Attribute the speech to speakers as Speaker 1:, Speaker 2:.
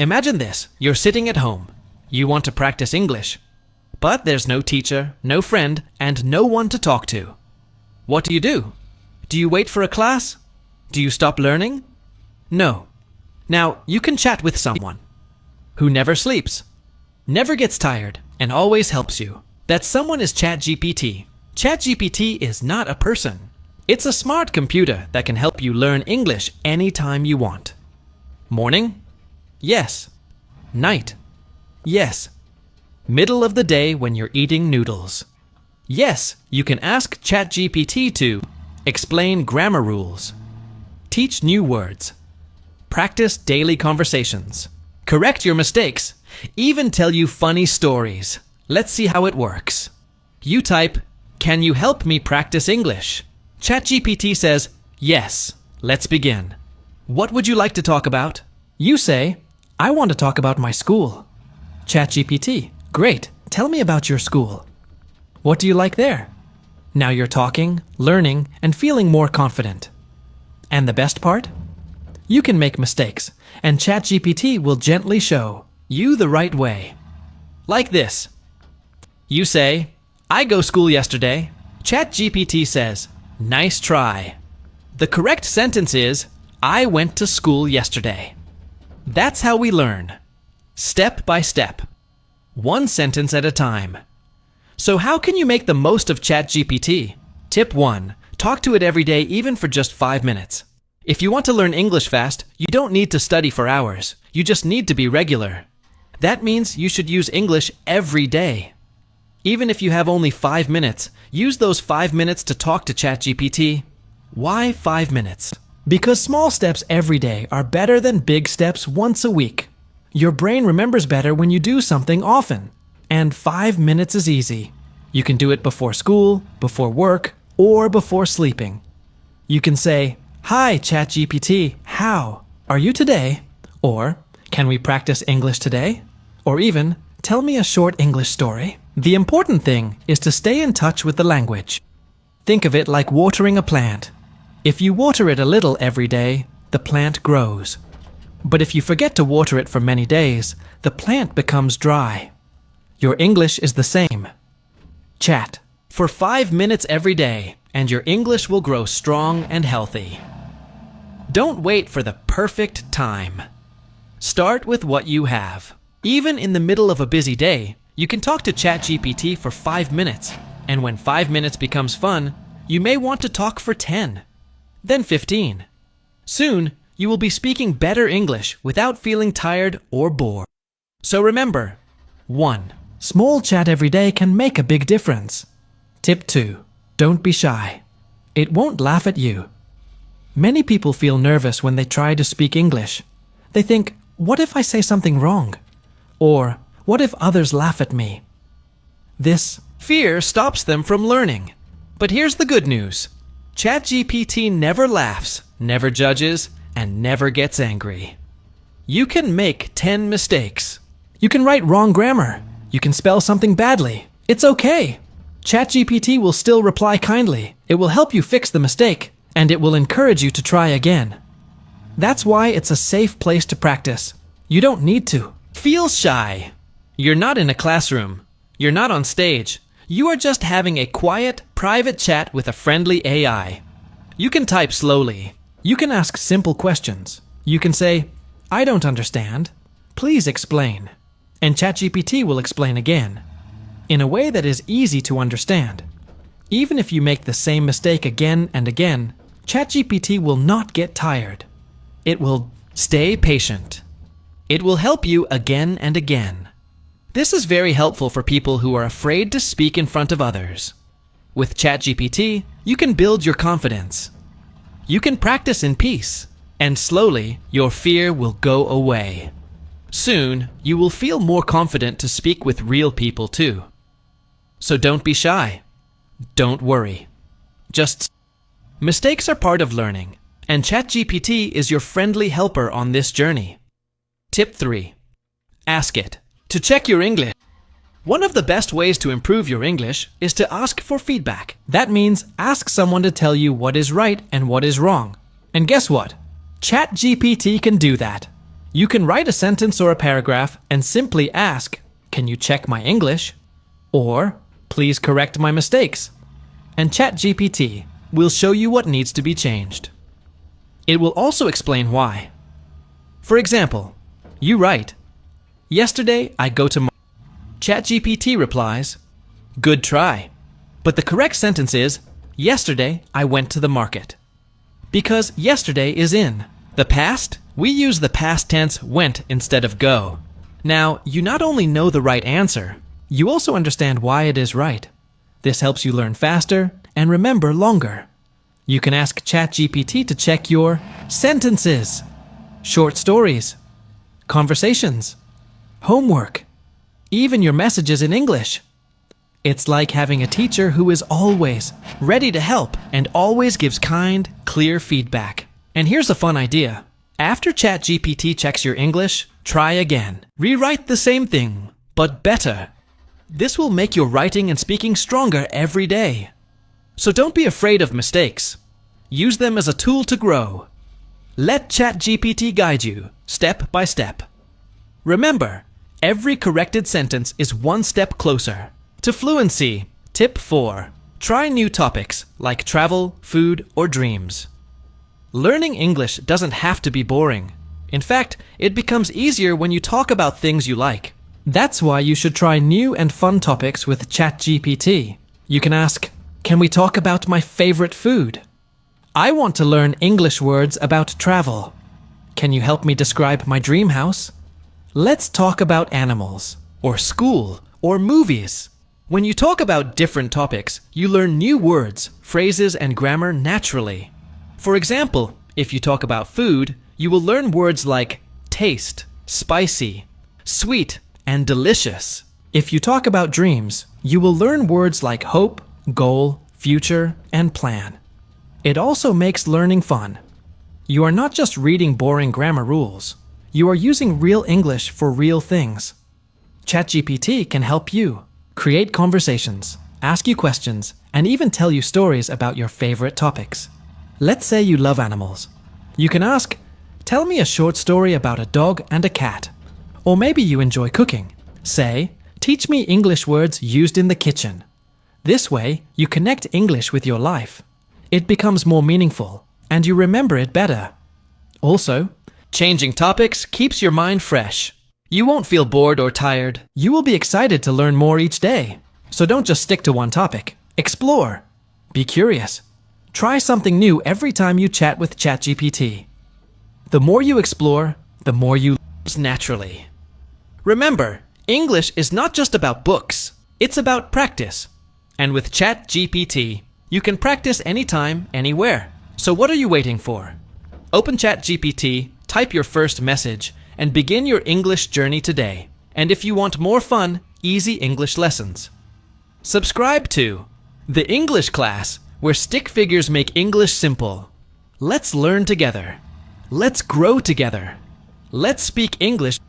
Speaker 1: Imagine this. You're sitting at home. You want to practice English. But there's no teacher, no friend, and no one to talk to. What do you do? Do you wait for a class? Do you stop learning? No. Now, you can chat with someone who never sleeps, never gets tired, and always helps you. That someone is ChatGPT. ChatGPT is not a person. It's a smart computer that can help you learn English anytime you want. Morning? Yes. Night? Yes. Middle of the day when you're eating noodles? Yes, you can ask ChatGPT to explain grammar rules, teach new words, practice daily conversations, correct your mistakes, even tell you funny stories. Let's see how it works. You type, "Can you help me practice English?" ChatGPT says, "Yes, let's begin." What would you like to talk about? You say, "I want to talk about my school." ChatGPT, "Great, tell me about your school. What do you like there?" Now you're talking, learning, and feeling more confident. And the best part? You can make mistakes, and ChatGPT will gently show you the right way. Like this. You say, "I go school yesterday." ChatGPT says, "Nice try." The correct sentence is, "I went to school yesterday." That's how we learn. Step by step. One sentence at a time. So how can you make the most of ChatGPT? Tip 1. Talk to it every day, even for just 5 minutes. If you want to learn English fast, you don't need to study for hours. You just need to be regular. That means you should use English every day. Even if you have only 5 minutes, use those 5 minutes to talk to ChatGPT. Why 5 minutes? Because small steps every day are better than big steps once a week. Your brain remembers better when you do something often. And 5 minutes is easy. You can do it before school, before work, or before sleeping. You can say, "Hi, ChatGPT, how are you today?" Or, "Can we practice English today?" Or even, "Tell me a short English story." The important thing is to stay in touch with the language. Think of it like watering a plant. If you water it a little every day, the plant grows. But if you forget to water it for many days, the plant becomes dry. Your English is the same. Chat for 5 minutes every day, and your English will grow strong and healthy. Don't wait for the perfect time. Start with what you have. Even in the middle of a busy day, you can talk to ChatGPT for 5 minutes, and when 5 minutes becomes fun, you may want to talk for 10, then 15. Soon, you will be speaking better English without feeling tired or bored. So remember, 1. Small chat every day can make a big difference. Tip 2. Don't be shy. It won't laugh at you. Many people feel nervous when they try to speak English. They think, what if I say something wrong? Or, what if others laugh at me? This fear stops them from learning. But here's the good news. ChatGPT never laughs, never judges, and never gets angry. You can make 10 mistakes. You can write wrong grammar. You can spell something badly. It's okay. ChatGPT will still reply kindly. It will help you fix the mistake, and it will encourage you to try again. That's why it's a safe place to practice. You don't need to feel shy. You're not in a classroom. You're not on stage. You are just having a quiet, private chat with a friendly AI. You can type slowly. You can ask simple questions. You can say, "I don't understand. Please explain." And ChatGPT will explain again, in a way that is easy to understand. Even if you make the same mistake again and again, ChatGPT will not get tired. It will stay patient. It will help you again and again. This is very helpful for people who are afraid to speak in front of others. With ChatGPT, you can build your confidence. You can practice in peace, and slowly your fear will go away. Soon, you will feel more confident to speak with real people too. So don't be shy. Don't worry. Mistakes are part of learning, and ChatGPT is your friendly helper on this journey. Tip 3. Ask it to check your English. One of the best ways to improve your English is to ask for feedback. That means ask someone to tell you what is right and what is wrong. And guess what? ChatGPT can do that. You can write a sentence or a paragraph and simply ask, "Can you check my English?" or "Please correct my mistakes." And ChatGPT will show you what needs to be changed. It will also explain why. For example, you write, "Yesterday I go to market." ChatGPT replies, "Good try." But the correct sentence is, "Yesterday I went to the market." Because yesterday is in the past, we use the past tense went instead of go. Now, you not only know the right answer, you also understand why it is right. This helps you learn faster and remember longer. You can ask ChatGPT to check your sentences, short stories, conversations, homework, even your messages in English. It's like having a teacher who is always ready to help and always gives kind, clear feedback. And here's a fun idea. After ChatGPT checks your English, try again. Rewrite the same thing, but better. This will make your writing and speaking stronger every day. So don't be afraid of mistakes. Use them as a tool to grow. Let ChatGPT guide you, step by step. Remember, every corrected sentence is one step closer to fluency. Tip 4. Try new topics like travel, food, or dreams. Learning English doesn't have to be boring. In fact, it becomes easier when you talk about things you like. That's why you should try new and fun topics with ChatGPT. You can ask, "Can we talk about my favorite food?" "I want to learn English words about travel." "Can you help me describe my dream house?" "Let's talk about animals, or school, or movies." When you talk about different topics, you learn new words, phrases, and grammar naturally. For example, if you talk about food, you will learn words like taste, spicy, sweet, and delicious. If you talk about dreams, you will learn words like hope, goal, future, and plan. It also makes learning fun. You are not just reading boring grammar rules. You are using real English for real things. ChatGPT can help you create conversations, ask you questions, and even tell you stories about your favorite topics. Let's say you love animals. You can ask, "Tell me a short story about a dog and a cat." Or maybe you enjoy cooking. Say, "Teach me English words used in the kitchen." This way, you connect English with your life. It becomes more meaningful, and you remember it better. Also, changing topics keeps your mind fresh. You won't feel bored or tired. You will be excited to learn more each day. So don't just stick to one topic. Explore. Be curious. Try something new every time you chat with ChatGPT. The more you explore, the more you learn naturally. Remember, English is not just about books. It's about practice. And with ChatGPT, you can practice anytime, anywhere. So what are you waiting for? Open ChatGPT, type your first message, and begin your English journey today. And if you want more fun, easy English lessons, subscribe to The English Class, where stick figures make English simple. Let's learn together. Let's grow together. Let's speak English.